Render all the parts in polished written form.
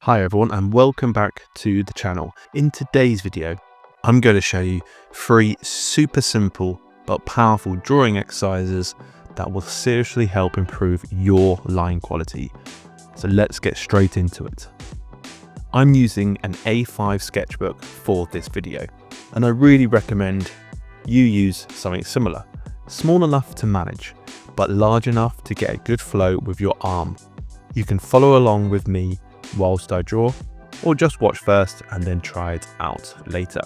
Hi everyone and welcome back to the channel. In today's video, I'm going to show you 3 super simple but powerful drawing exercises that will seriously help improve your line quality. So let's get straight into it. I'm using an A5 sketchbook for this video, and I really recommend you use something similar. Small enough to manage, but large enough to get a good flow with your arm. You can follow along with me whilst I draw, or just watch first and then try it out later.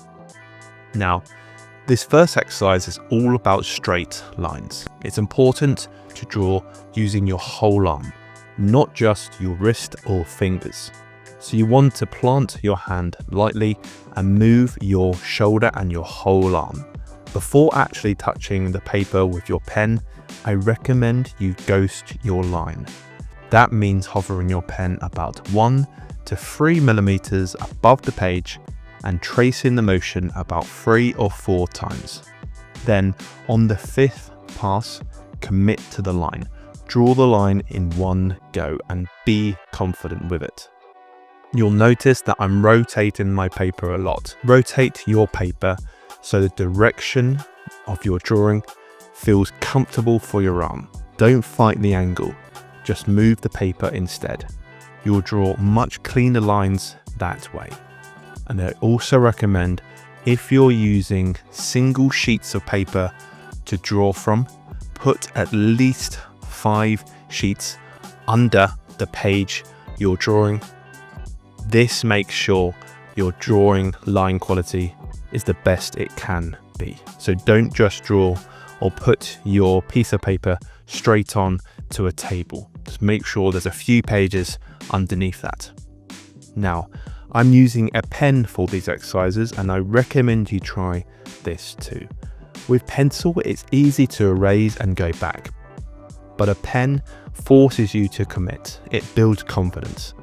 Now, this first exercise is all about straight lines. It's important to draw using your whole arm, not just your wrist or fingers. So you want to plant your hand lightly and move your shoulder and your whole arm. Before actually touching the paper with your pen, I recommend you ghost your line. That means hovering your pen about 1 to 3 millimeters above the page and tracing the motion about 3 or 4 times. Then on the 5th pass, commit to the line. Draw the line in one go and be confident with it. You'll notice that I'm rotating my paper a lot. Rotate your paper so the direction of your drawing feels comfortable for your arm. Don't fight the angle. Just move the paper instead. You'll draw much cleaner lines that way. And I also recommend, if you're using single sheets of paper to draw from, put at least 5 sheets under the page you're drawing. This makes sure your drawing line quality is the best it can be. So don't just draw or put your piece of paper straight on to a table. Just make sure there's a few pages underneath that. Now, I'm using a pen for these exercises, and I recommend you try this too. With pencil, it's easy to erase and go back, but a pen forces you to commit. It builds confidence,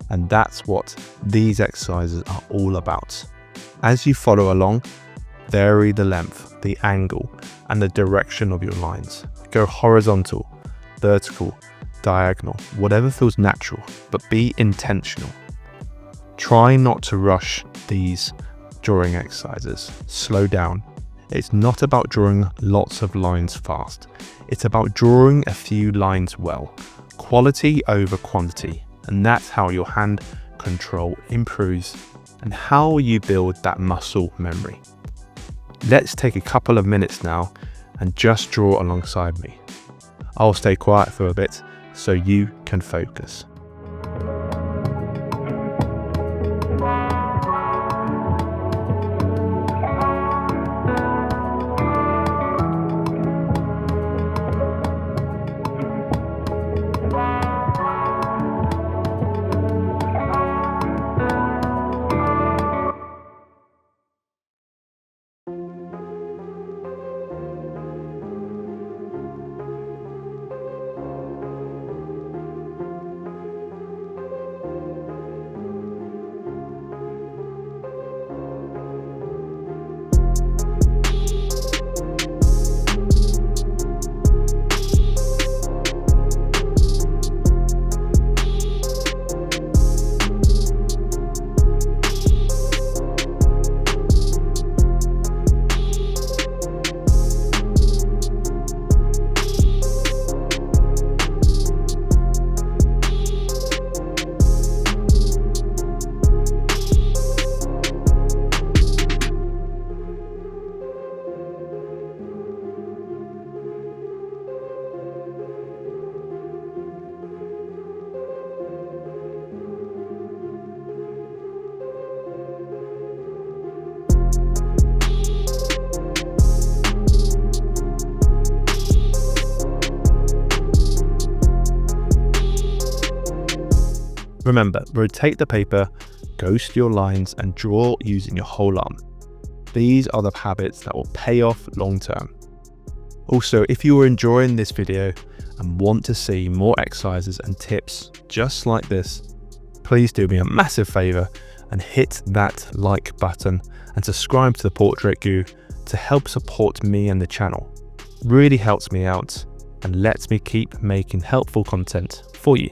and that's what these exercises are all about. As you follow along, vary the length, the angle, and the direction of your lines. Go horizontal, vertical, diagonal, whatever feels natural, but be intentional. Try not to rush these drawing exercises. Slow down. It's not about drawing lots of lines fast. It's about drawing a few lines well. Quality over quantity. And that's how your hand control improves and how you build that muscle memory. Let's take a couple of minutes now and just draw alongside me. I'll stay quiet for a bit so you can focus. Remember, rotate the paper, ghost your lines, and draw using your whole arm. These are the habits that will pay off long term. Also, if you are enjoying this video and want to see more exercises and tips just like this, please do me a massive favor and hit that like button and subscribe to the Portrait Guru to help support me and the channel. Really helps me out and lets me keep making helpful content for you.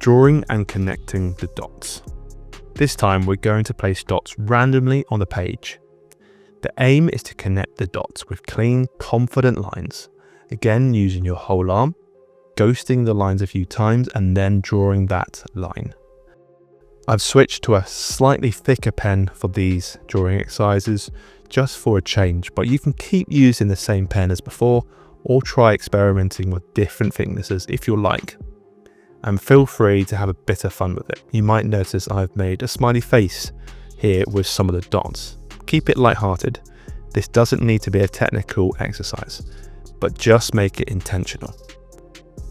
Drawing and connecting the dots. This time we're going to place dots randomly on the page. The aim is to connect the dots with clean, confident lines. Again, using your whole arm, ghosting the lines a few times and then drawing that line. I've switched to a slightly thicker pen for these drawing exercises just for a change, but you can keep using the same pen as before or try experimenting with different thicknesses if you like. And feel free to have a bit of fun with it. You might notice I've made a smiley face here with some of the dots. Keep it lighthearted. This doesn't need to be a technical exercise, but just make it intentional.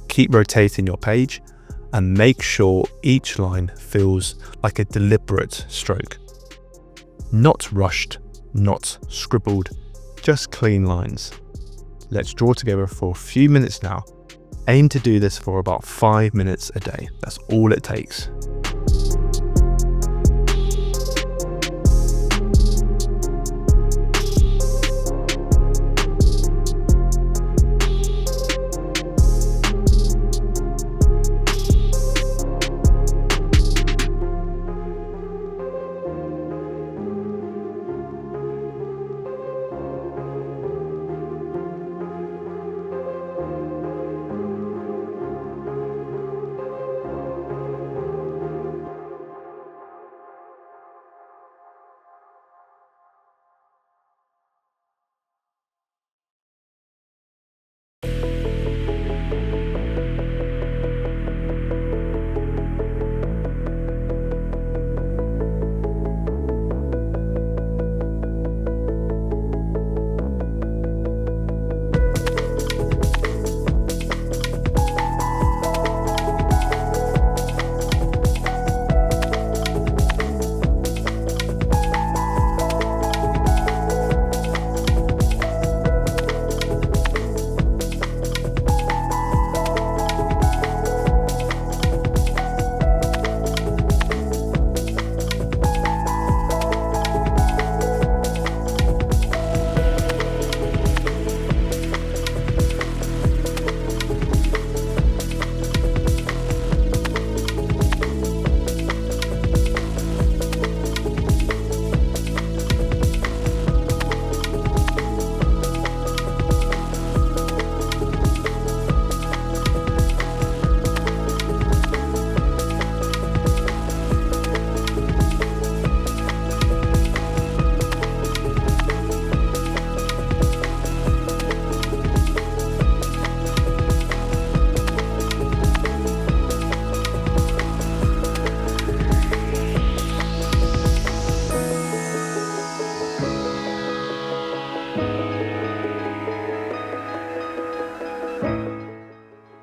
Keep rotating your page and make sure each line feels like a deliberate stroke. Not rushed, not scribbled, just clean lines. Let's draw together for a few minutes now. Aim to do this for about 5 minutes a day. That's all it takes.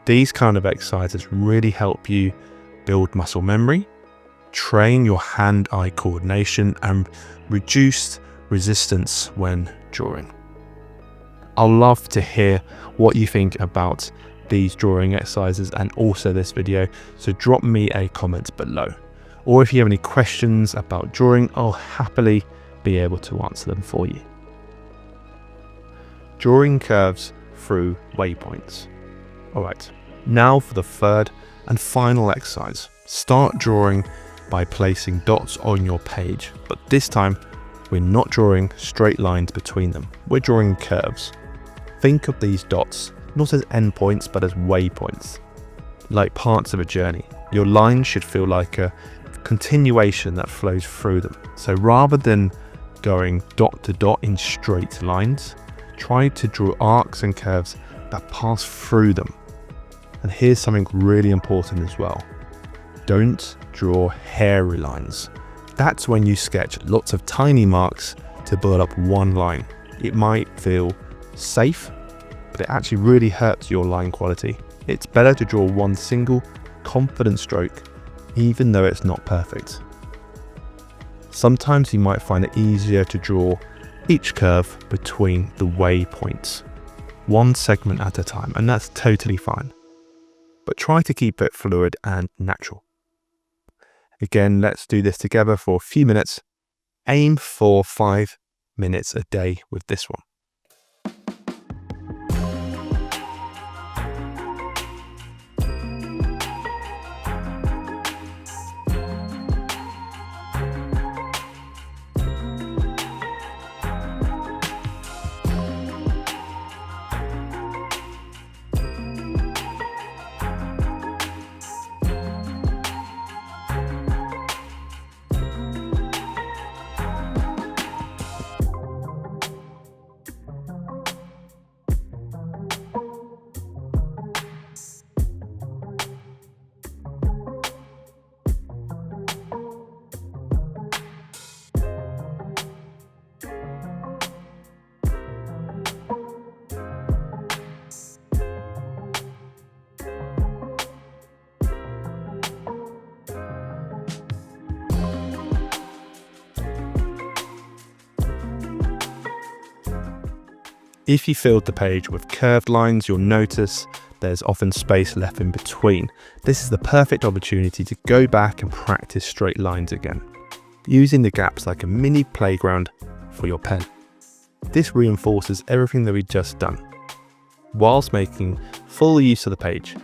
These kind of exercises really help you build muscle memory, train your hand-eye coordination, and reduce resistance when drawing. I'll love to hear what you think about these drawing exercises and also this video, so drop me a comment below. Or if you have any questions about drawing, I'll happily be able to answer them for you. Drawing curves through waypoints. Alright, now for the third and final exercise. Start drawing by placing dots on your page, but this time we're not drawing straight lines between them. We're drawing curves. Think of these dots not as endpoints but as waypoints, like parts of a journey. Your lines should feel like a continuation that flows through them. So rather than going dot to dot in straight lines, try to draw arcs and curves that pass through them. And here's something really important as well. Don't draw hairy lines. That's when you sketch lots of tiny marks to build up one line. It might feel safe, but it actually really hurts your line quality. It's better to draw one single confident stroke, even though it's not perfect. Sometimes you might find it easier to draw each curve between the waypoints, one segment at a time, and that's totally fine. But try to keep it fluid and natural. Again, let's do this together for a few minutes. Aim for 5 minutes a day with this one. If you filled the page with curved lines, you'll notice there's often space left in between. This is the perfect opportunity to go back and practice straight lines again, using the gaps like a mini playground for your pen. This reinforces everything that we've just done, whilst making full use of the page.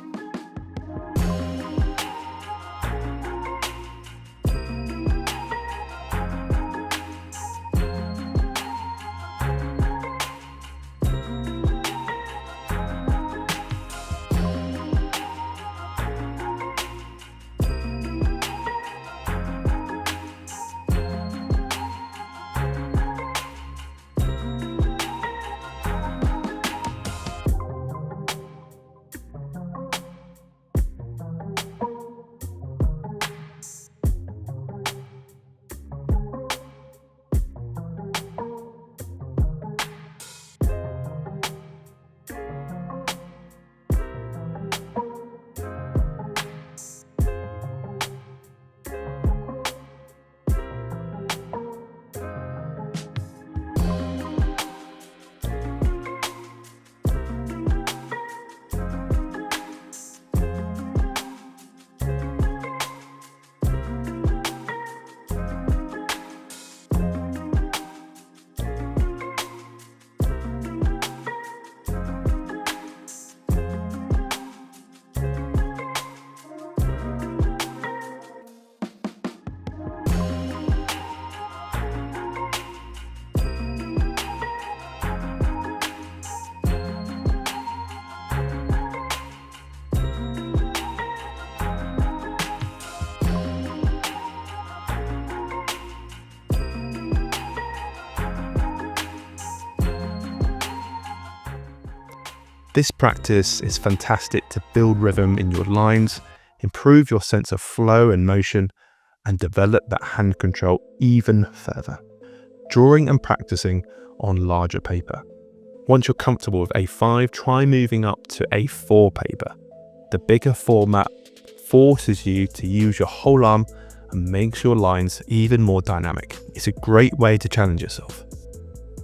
This practice is fantastic to build rhythm in your lines, improve your sense of flow and motion, and develop that hand control even further. Drawing and practicing on larger paper. Once you're comfortable with A5, try moving up to A4 paper. The bigger format forces you to use your whole arm and makes your lines even more dynamic. It's a great way to challenge yourself.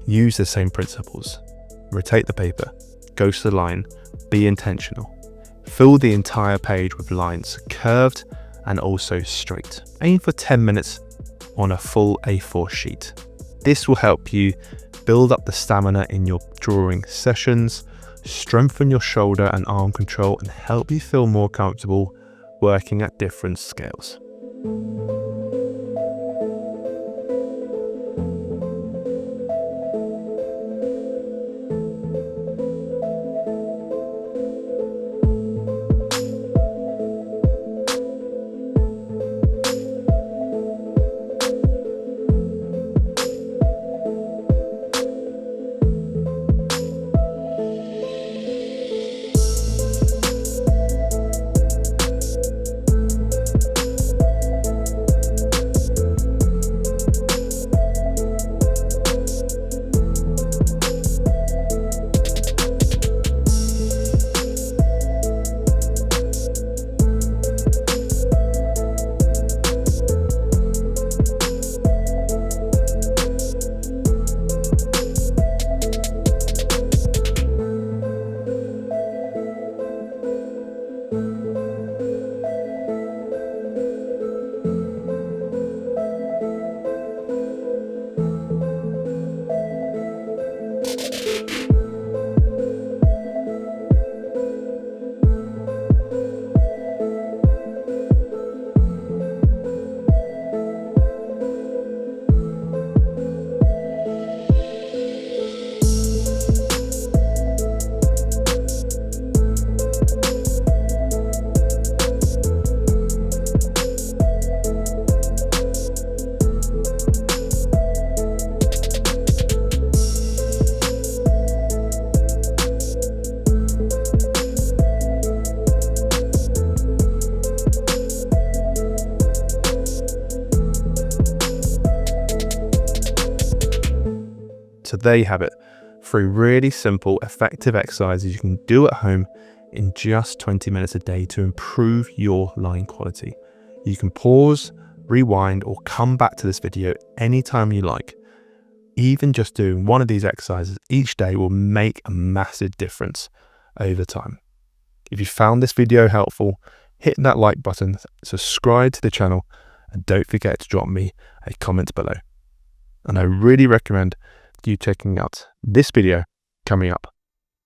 Use the same principles. Rotate the paper, go to the line, be intentional. Fill the entire page with lines, curved and also straight. Aim for 10 minutes on a full A4 sheet. This will help you build up the stamina in your drawing sessions, strengthen your shoulder and arm control, and help you feel more comfortable working at different scales. So there you have it, 3 really simple, effective exercises you can do at home in just 20 minutes a day to improve your line quality. You can pause, rewind, or come back to this video anytime you like. Even just doing one of these exercises each day will make a massive difference over time. If you found this video helpful, hit that like button, subscribe to the channel, and don't forget to drop me a comment below. And I really recommend you checking out this video coming up